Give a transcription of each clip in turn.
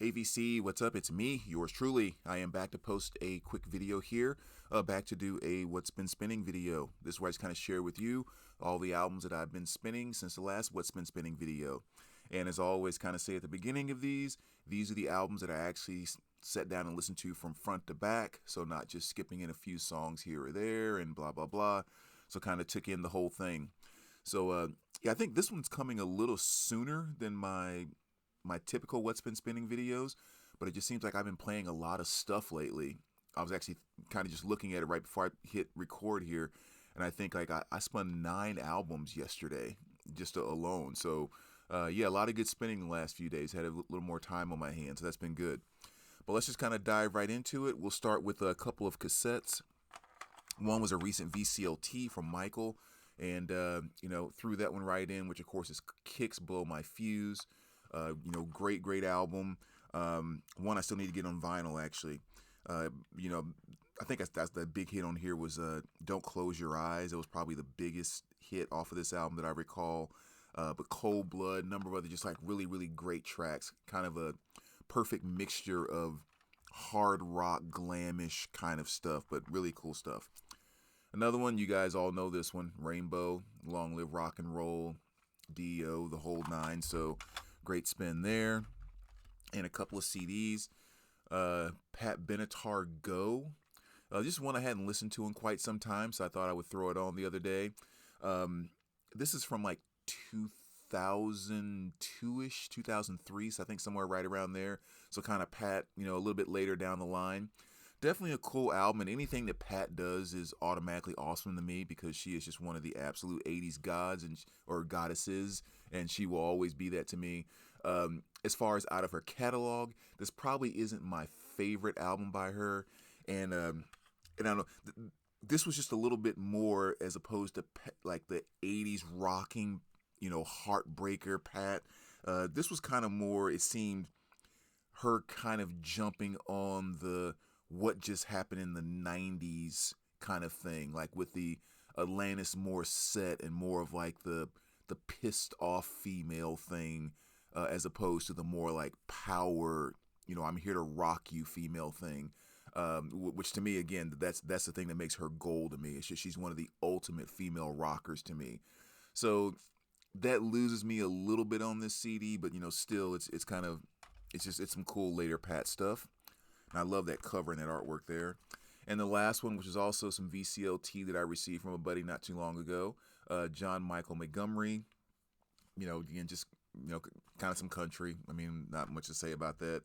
AVC, what's up? It's me, yours truly. I am back to post a quick video here, back to do a What's Been Spinning video. This is where I just kind of share with you all the albums that I've been spinning since the last What's Been Spinning video. And as I always kind of say at the beginning of these are the albums that I actually sat down and listened to from front to back, so not just skipping in a few songs here or there and blah, blah, blah. So kind of took in the whole thing. So, yeah, I think this one's coming a little sooner than my typical What's Been Spinning videos, but it just seems like I've been playing a lot of stuff lately. I was actually kind of just looking at it right before I hit record here, and I think like I spun 9 albums yesterday just alone. So yeah, a lot of good spinning the last few days. Had a little more time on my hands, so that's been good. But let's just kind of dive right into it. We'll start with a couple of cassettes. One was a recent VCLT from Michael, and threw that one right in, which of course is Kicks Blow My Fuse. Great album. One I still need to get on vinyl actually. Uh, you know, I think that's the big hit on here was Don't Close Your Eyes. It was probably the biggest hit off of this album that I recall. But Cold Blood, number of other just like really great tracks. Kind of a perfect mixture of hard rock, glamish kind of stuff, but really cool stuff. Another one, you guys all know this one, Rainbow, Long Live Rock and Roll, Dio, the whole nine. So great spin there. And a couple of CDs. Pat Benatar Go. Just one I hadn't listened to in quite some time, so I thought I would throw it on the other day. This is from like 2002-ish, 2003, so I think somewhere right around there. So kind of Pat, a little bit later down the line. Definitely a cool album, and anything that Pat does is automatically awesome to me because she is just one of the absolute 80s gods or goddesses, and she will always be that to me. As far as out of her catalog, this probably isn't my favorite album by her, and I don't know. This was just a little bit more as opposed to like the 80s rocking, heartbreaker Pat. This was kind of more, it seemed, her kind of jumping on the what just happened in the 90s kind of thing, like with the Alanis Morissette and more of like the pissed off female thing, as opposed to the more like power, I'm here to rock you female thing. Which to me, again, that's the thing that makes her gold to me. It's just she's one of the ultimate female rockers to me. So that loses me a little bit on this CD, but still, it's some cool later Pat stuff. And I love that cover and that artwork there. And the last one, which is also some VCLT that I received from a buddy not too long ago, John Michael Montgomery. Again, just kind of some country. I mean, not much to say about that.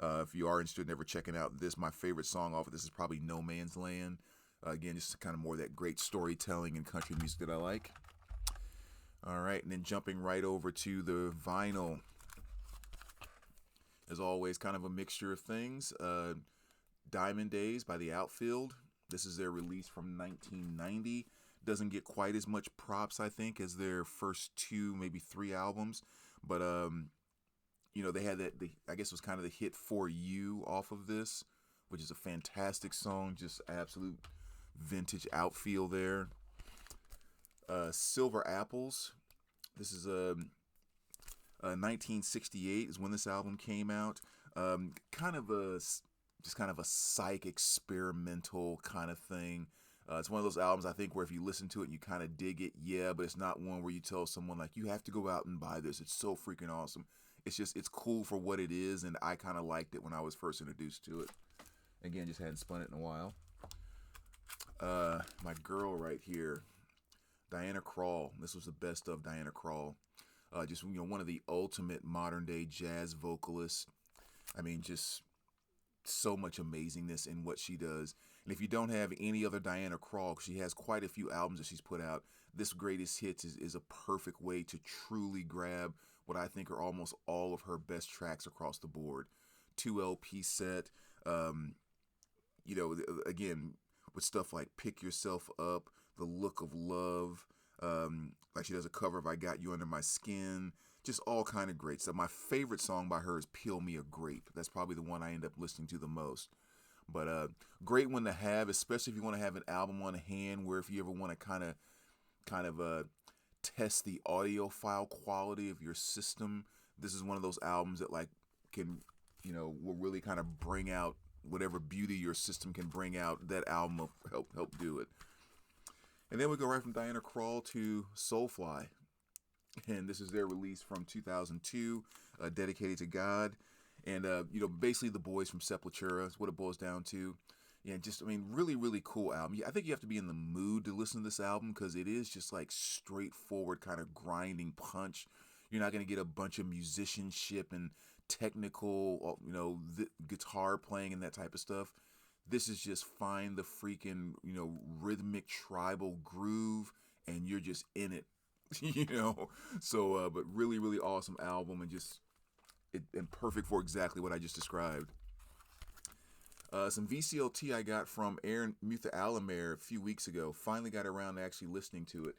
If you are interested in ever checking out this, my favorite song off of this is probably No Man's Land. Again, just kind of more of that great storytelling and country music that I like. All right, and then jumping right over to the vinyl. As always, kind of a mixture of things. Diamond Days by The Outfield. This is their release from 1990. Doesn't get quite as much props, I think, as their first 2, maybe 3 albums. But, they had that, I guess it was kind of the hit For You off of this, which is a fantastic song. Just absolute vintage Outfield there. Silver Apples. This is a 1968 is when this album came out. Kind of a psych experimental kind of thing. It's one of those albums I think where if you listen to it and you kind of dig it, yeah, but it's not one where you tell someone like you have to go out and buy this. It's so freaking awesome. It's cool for what it is, and I kind of liked it when I was first introduced to it. Again, just hadn't spun it in a while. My girl right here, Diana Krall. This was the best of Diana Krall. Just one of the ultimate modern day jazz vocalists. I mean, just so much amazingness in what she does. And if you don't have any other Diana Krall, she has quite a few albums that she's put out. This Greatest Hits is a perfect way to truly grab what I think are almost all of her best tracks across the board. 2 LP set. Again, with stuff like Pick Yourself Up, The Look of Love. Like she does a cover of I Got You Under My Skin. Just all kind of great stuff. My favorite song by her is Peel Me a Grape. That's probably the one I end up listening to the most. But great one to have, especially if you want to have an album on hand where if you ever want to kind of test the audiophile quality of your system. This is one of those albums that like can will really kind of bring out whatever beauty your system can bring out. That album will help do it. And then we go right from Diana Krall to Soulfly, and this is their release from 2002, dedicated to God. And basically the boys from Sepultura is what it boils down to. Yeah, just, I mean, really, really cool album. I think you have to be in the mood to listen to this album because it is just like straightforward kind of grinding punch. You're not going to get a bunch of musicianship and technical, guitar playing and that type of stuff. This is just find the freaking, rhythmic tribal groove and you're just in it, So, but really, really awesome album and and perfect for exactly what I just described. Some VCLT I got from Aaron Mutha Alamere a few weeks ago. Finally got around to actually listening to it.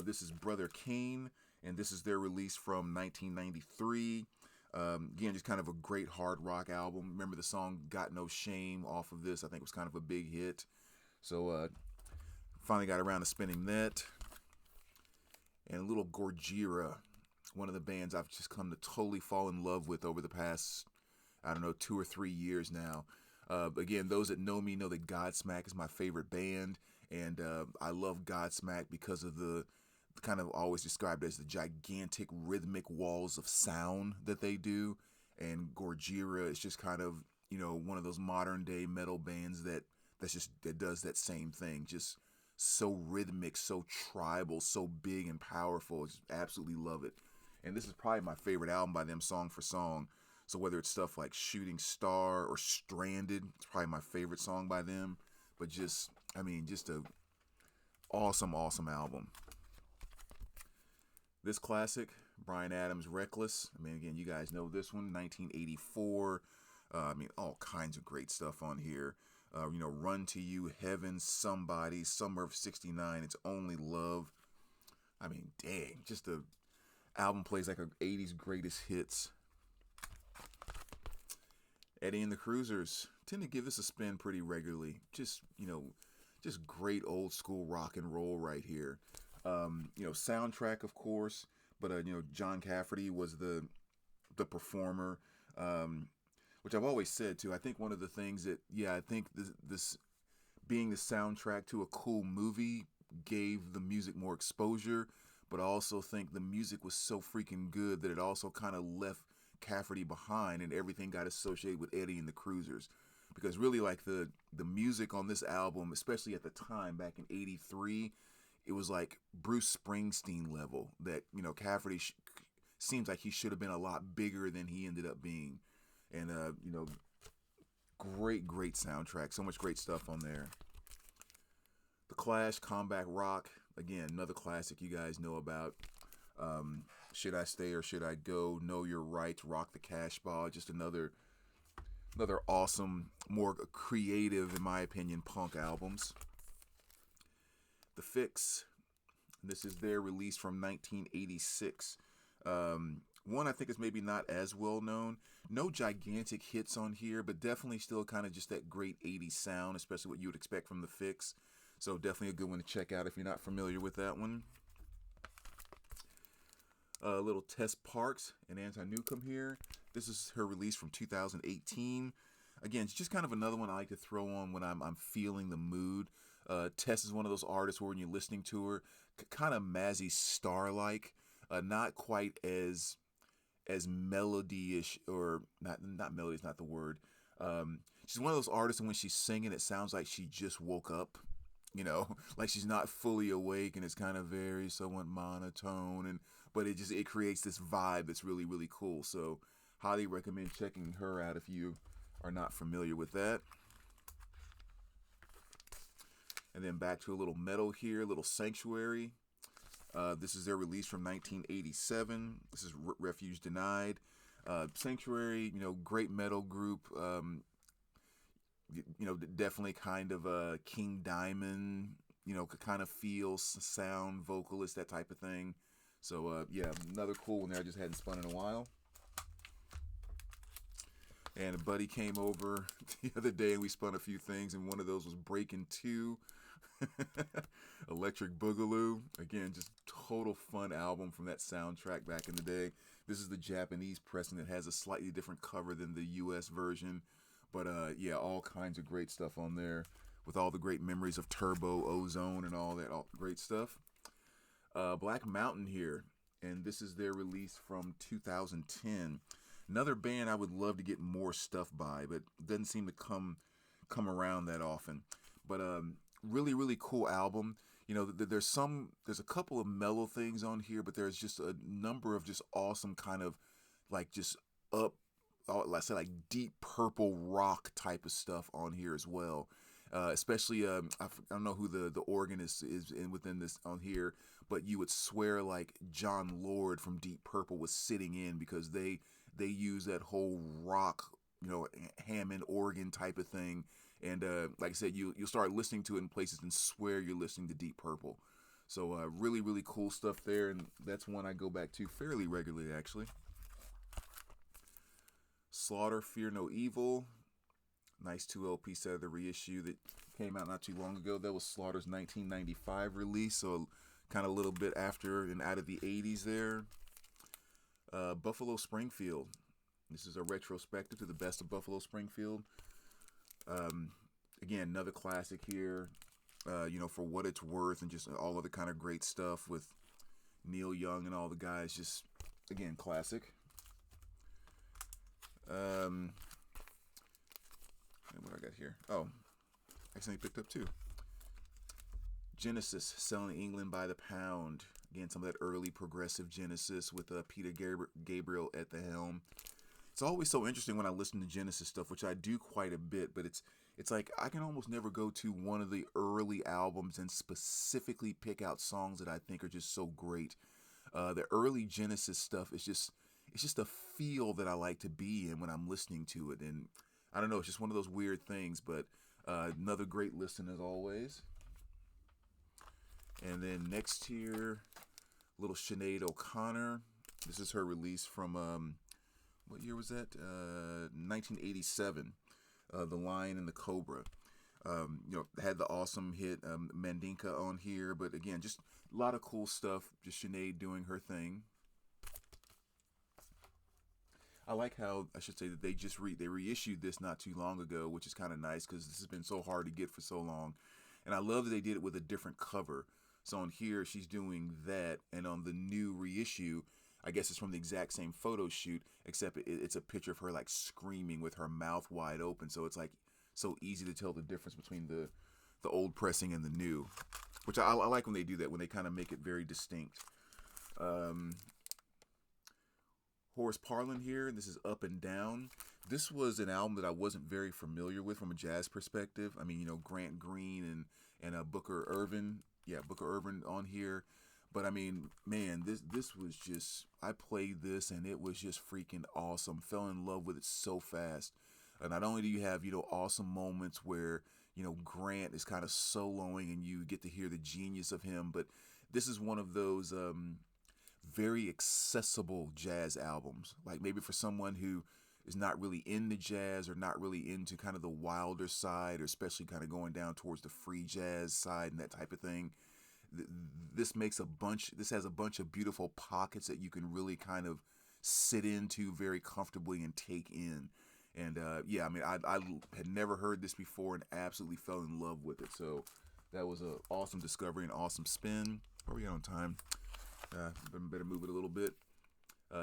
This is Brother Kane, and this is their release from 1993. Again, just kind of a great hard rock album. Remember the song Got No Shame off of this? I think it was kind of a big hit. So finally got around to spinning that. And a little Gorgira, one of the bands I've just come to totally fall in love with over the past, 2 or 3 years now. Again, those that know me know that Godsmack is my favorite band, and I love Godsmack because of the kind of always described as the gigantic rhythmic walls of sound that they do. And Gorgira is just kind of, one of those modern day metal bands that does that same thing. Just so rhythmic, so tribal, so big and powerful. I just absolutely love it. And this is probably my favorite album by them, song for song. So whether it's stuff like Shooting Star or Stranded, it's probably my favorite song by them. But just a awesome, awesome album. This classic, Bryan Adams' Reckless. Again, you guys know this one, 1984. All kinds of great stuff on here. Run to You, Heaven, Somebody, Summer of '69, It's Only Love. Dang, just the album plays like a 80s greatest hits. Eddie and the Cruisers tend to give this a spin pretty regularly. Just great old school rock and roll right here. Soundtrack, of course, but John Cafferty was the performer, which I've always said too. I think one of the things that, I think this being the soundtrack to a cool movie gave the music more exposure, but I also think the music was so freaking good that it also kind of left Cafferty behind, and everything got associated with Eddie and the Cruisers, because really, like, the music on this album, especially at the time back in '83, it was like Bruce Springsteen level. That Cafferty seems like he should have been a lot bigger than he ended up being, and great soundtrack, so much great stuff on there. The Clash, Combat Rock, again, another classic you guys know about. Should I Stay or Should I Go? Know Your Rights, Rock the Cash Ball. Just another awesome, more creative, in my opinion, punk albums. The Fix. This is their release from 1986. One I think is maybe not as well known. No gigantic hits on here, but definitely still kind of just that great 80s sound, especially what you would expect from The Fix. So definitely a good one to check out if you're not familiar with that one. Little Tess Parks and Anti Newcomb here. This is her release from 2018. Again, it's just kind of another one I like to throw on when I'm feeling the mood. Tess is one of those artists where when you're listening to her, kind of Mazzy Star-like, not quite as melody-ish, or not melody is not the word. She's one of those artists, and when she's singing, it sounds like she just woke up. Like she's not fully awake, and it's kind of very somewhat monotone, but it creates this vibe that's really, really cool. So highly recommend checking her out if you are not familiar with that. And then back to a little metal here, a little Sanctuary. This is their release from 1987. This is Refuge Denied. Sanctuary, great metal group. Definitely kind of a King Diamond, kind of feel, sound, vocalist, that type of thing. So, another cool one there I just hadn't spun in a while. And a buddy came over the other day and we spun a few things, and one of those was Breaking 2. Electric Boogaloo. Again, just total fun album from that soundtrack back in the day. This is the Japanese pressing that has a slightly different cover than the US version. But yeah, all kinds of great stuff on there with all the great memories of Turbo, Ozone, and all that all great stuff. Black Mountain here, and this is their release from 2010. Another band I would love to get more stuff by, but doesn't seem to come around that often. But really really cool album. You know, there's a couple of mellow things on here, but there's just a number of just awesome kind of like just up, let's say like deep purple rock type of stuff on here as well. Especially I don't know who the organist is in within this on here, but you would swear like John Lord from Deep Purple was sitting in, because they use that whole rock, you know, Hammond organ type of thing. And like I said, you'll start listening to it in places and swear you're listening to Deep Purple. So really really cool stuff there, and that's one I go back to fairly regularly actually. Slaughter, Fear No Evil. Nice 2 LP set of the reissue that came out not too long ago. That was Slaughter's 1995 release, so kind of a little bit after and out of the 80s there. Buffalo Springfield. This is a retrospective to the best of Buffalo Springfield. Again, another classic here. You know, For What It's Worth, and just all other kind of great stuff with Neil Young and all the guys. Just, again, classic. What I got here? Oh, I accidentally picked up two. Genesis, Selling England by the Pound. Again, some of that early progressive Genesis with Peter Gabriel at the helm. It's always so interesting when I listen to Genesis stuff, which I do quite a bit, but it's like I can almost never go to one of the early albums and specifically pick out songs that I think are just so great. The early Genesis stuff is just a feel that I like to be in when I'm listening to it, and I don't know, it's just one of those weird things, but another great listen as always. And then next here, little Sinead O'Connor. This is her release from, what year was that? 1987. The Lion and the Cobra. You know, had the awesome hit Mandinka on here, but again, just a lot of cool stuff. Just Sinead doing her thing. I like how, I should say, that they reissued this not too long ago, which is kind of nice because this has been so hard to get for so long. And I love that they did it with a different cover. So on here, she's doing that, and on the new reissue, I guess it's from the exact same photo shoot, except it's a picture of her like screaming with her mouth wide open. So it's like so easy to tell the difference between the old pressing and the new, which I like when they do that, when they kind of make it very distinct. Horace Parlan here. This is Up and Down. This was an album that I wasn't very familiar with from a jazz perspective. I mean, you know, Grant Green and Booker Irvin. Yeah, Booker Irvin on here. But I mean, man, this was just, I played this and it was just freaking awesome. Fell in love with it so fast. And not only do you have, you know, awesome moments where, you know, Grant is kind of soloing and you get to hear the genius of him, but this is one of those very accessible jazz albums. Like maybe for someone who is not really into jazz or not really into kind of the wilder side, or especially kind of going down towards the free jazz side and that type of thing. This has a bunch of beautiful pockets that you can really kind of sit into very comfortably and take in. And yeah, I mean, I had never heard this before and absolutely fell in love with it. So that was an awesome discovery, an awesome spin. Where are we at on time? Better move it a little bit.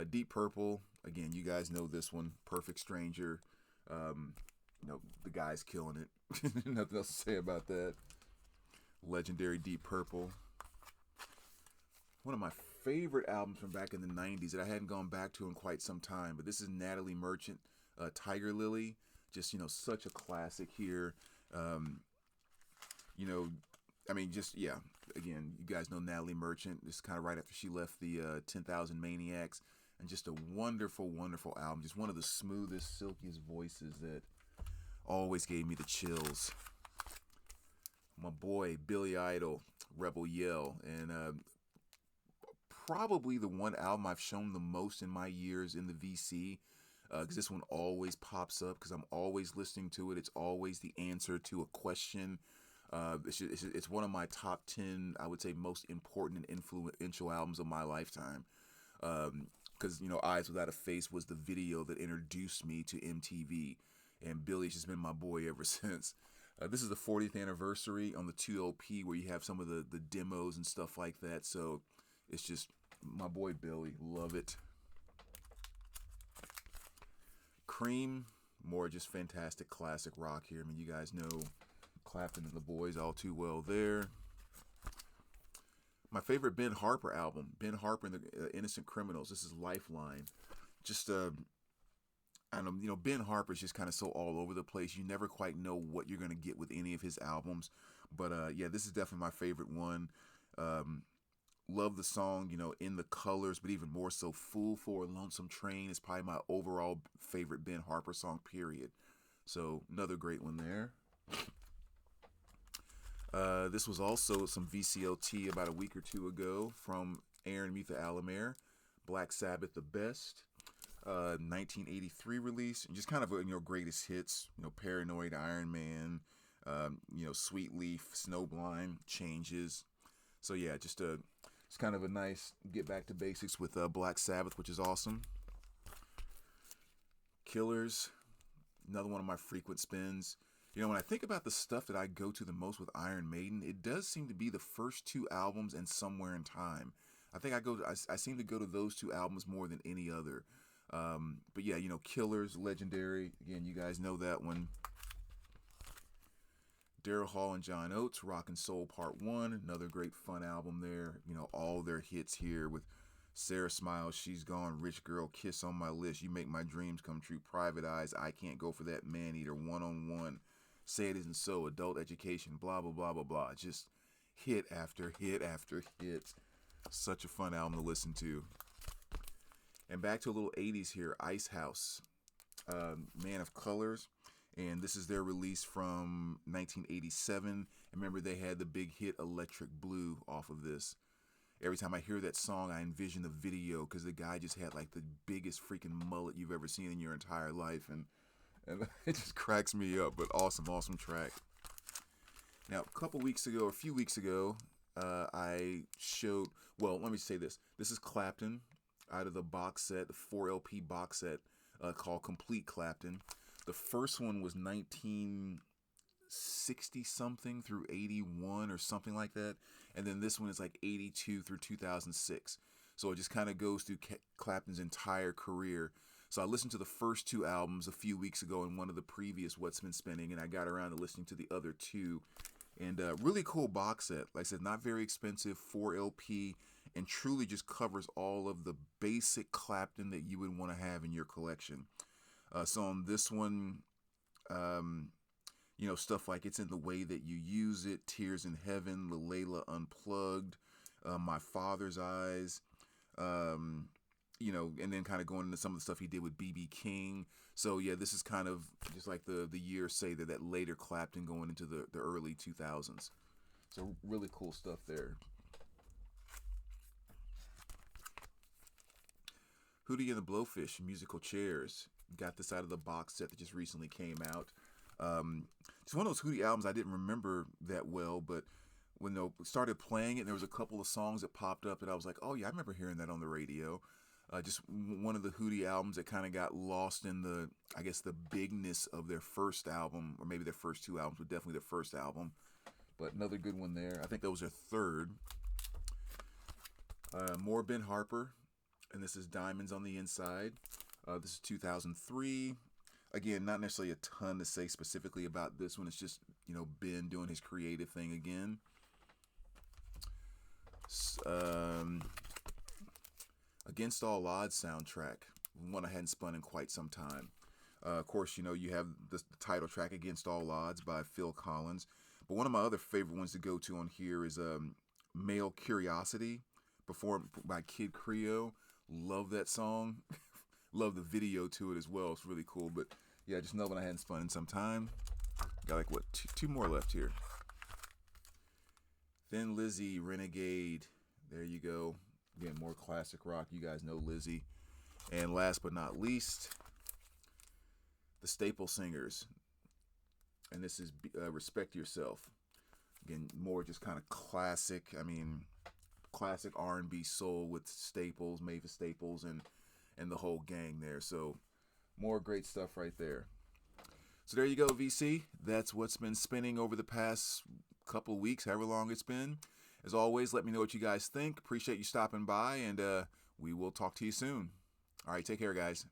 Deep Purple, again, you guys know this one. Perfect Stranger. You know, the guy's killing it. Nothing else to say about that. Legendary Deep Purple. One of my favorite albums from back in the 90s that I hadn't gone back to in quite some time, but this is Natalie Merchant, Tiger Lily. Just, you know, such a classic here. You know, I mean, just, yeah, again, you guys know Natalie Merchant. This is kind of right after she left the 10,000 Maniacs, and just a wonderful, wonderful album. Just one of the smoothest, silkiest voices that always gave me the chills. My boy, Billy Idol, Rebel Yell, and probably the one album I've shown the most in my years in the VC, because this one always pops up because I'm always listening to it. It's always the answer to a question. It's one of my top 10, I would say, most important and influential albums of my lifetime. Because, Eyes Without a Face was the video that introduced me to MTV. And Billy's just been my boy ever since. This is the 40th anniversary on the 2LP where you have some of the demos and stuff like that. So it's just my boy Billy. Love it. Cream, more just fantastic classic rock here. I mean, you guys know Clapton and the boys all too well there. My favorite Ben Harper album, Ben Harper and the Innocent Criminals. This is Lifeline. Just I don't know, Ben Harper's just kind of so all over the place. You never quite know what you're gonna get with any of his albums. But yeah, this is definitely my favorite one. Love the song, In the Colors, but even more so, Fool for a Lonesome Train is probably my overall favorite Ben Harper song, period. So another great one there. This was also some VCLT about a week or two ago from Aaron Mutha Alamere, Black Sabbath, The Best, 1983 release, and just kind of greatest hits, Paranoid, Iron Man, Sweet Leaf, Snowblind, Changes. So yeah, it's kind of a nice get back to basics with Black Sabbath, which is awesome. Killers, another one of my frequent spins. When I think about the stuff that I go to the most with Iron Maiden, it does seem to be the first two albums and Somewhere in Time. I think I seem to go to those two albums more than any other. But yeah, Killers, legendary. Again, you guys know that one. Daryl Hall and John Oates, Rock and Soul Part 1, another great fun album there. All their hits here with Sarah Smiles, She's Gone, Rich Girl, Kiss on My List, You Make My Dreams Come True, Private Eyes, I Can't Go for That Man Eater, One on One, Say It Isn't So, Adult Education, blah, blah, blah, blah, blah. Just hit after hit after hit. Such a fun album to listen to. And back to a little 80s here, Ice House, Man of Colors. And this is their release from 1987. And remember, they had the big hit Electric Blue off of this. Every time I hear that song, I envision the video because the guy just had like the biggest freaking mullet you've ever seen in your entire life. And it just cracks me up, but awesome, awesome track. Now, a few weeks ago, I showed, let me say this. This is Clapton out of the box set, the 4LP box set called Complete Clapton. The first one was 1960 something through 81 or something like that. And then this one is like 82 through 2006. So it just kind of goes through Clapton's entire career. So I listened to the first two albums a few weeks ago in one of the previous What's Been Spinning, and I got around to listening to the other two. And really cool box set. Like I said, not very expensive, 4LP, and truly just covers all of the basic Clapton that you would want to have in your collection. So on this one, stuff like It's in the Way That You Use It, Tears in Heaven, Layla Unplugged, My Father's Eyes, and then kind of going into some of the stuff he did with B.B. King. So yeah, this is kind of just like the years say that later Clapton going into the early 2000s. So really cool stuff there. Hootie and the Blowfish, Musical Chairs. Got this out of the box set that just recently came out. It's one of those Hootie albums I didn't remember that well, but when they started playing it, there was a couple of songs that popped up that I was like, oh yeah, I remember hearing that on the radio. Just one of the Hootie albums that kind of got lost in the bigness of their first album, or maybe their first two albums, but definitely their first album. But another good one there. I think that was their third. More Ben Harper, and this is Diamonds on the Inside. This is 2003. Again, not necessarily a ton to say specifically about this one. It's just, Ben doing his creative thing again. Against All Odds soundtrack. One I hadn't spun in quite some time. Of course, you have the title track Against All Odds by Phil Collins. But one of my other favorite ones to go to on here is Male Curiosity, performed by Kid Creole. Love that song. Love the video to it as well. It's really cool. But yeah, just another one I hadn't spun in some time. Got like two more left here. Thin Lizzy, Renegade. There you go. Again, more classic rock. You guys know Lizzy. And last but not least, the Staple Singers. And this is Respect Yourself. Again, more just kind of classic. I mean, classic R&B soul with Staples, Mavis Staples, and the whole gang there. So more great stuff right there. So there you go, VC. That's what's been spinning over the past couple weeks, however long it's been. As always, let me know what you guys think. Appreciate you stopping by, and we will talk to you soon. All right, take care, guys.